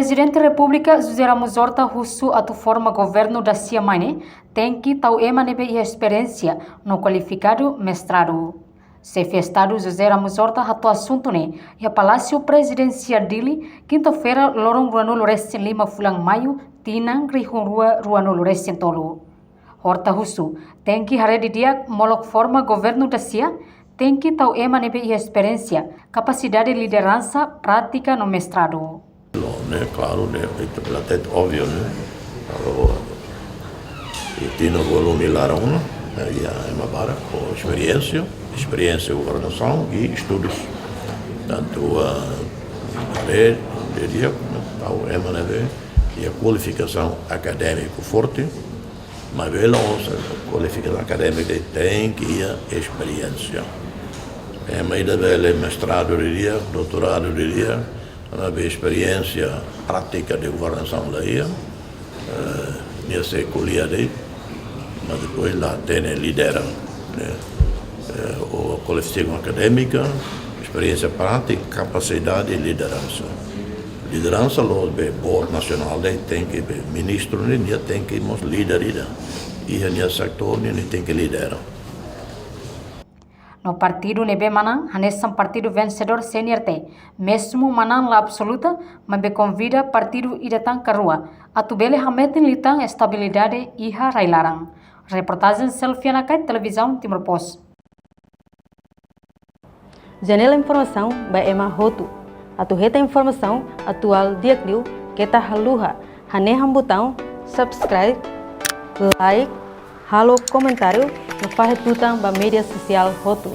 Presidente da República José Ramos Horta husu atu forma governo da Siamane tem que tal emanebe e experiência no qualificado mestrado. Chefe Estado José Ramos Horta hatu assunto ne e a Palácio Presidencial dele quinta-feira lorong Ruanolo Recém Lima Fulang Maio tinang rihun rua Ruanolo Recém Tolo. Horta husu tem que hare dia molok forma governo da Sia tem que tal emanebe e experiência capacidade de liderança prática no mestrado. Né? Claro, né? É até óbvio, né? E tem no volume Larona, e a Mabara, com experiência, governação e estudos. Tanto a diria, tal MNV, e a qualificação acadêmica forte, mas ela a qualificação acadêmica tem que ir a experiência. É mais da mestrado, diria, doutorado, diria, uma experiência prática de governação lá nessa colheita, mas depois lá tem lidera, né? A qualificação acadêmica, experiência prática, capacidade de liderança. Liderança lá do board nacional tem que ministro tem que ir líder e nesse setor tem que liderar. No partido nebe manang hanesam partido vencedor senior te mesmo manang la absoluta mas be convida partido idatang karua atubele hametin litang estabilidade iha railarang. Reportagem Selfie Nakai Televisão Timor Post. Janela informação by Emma Hotu. Atu reta informação atual dia clio kita haluha haneham botão subscribe, like, halo comentário no faz tutang ba mídia social Hotu.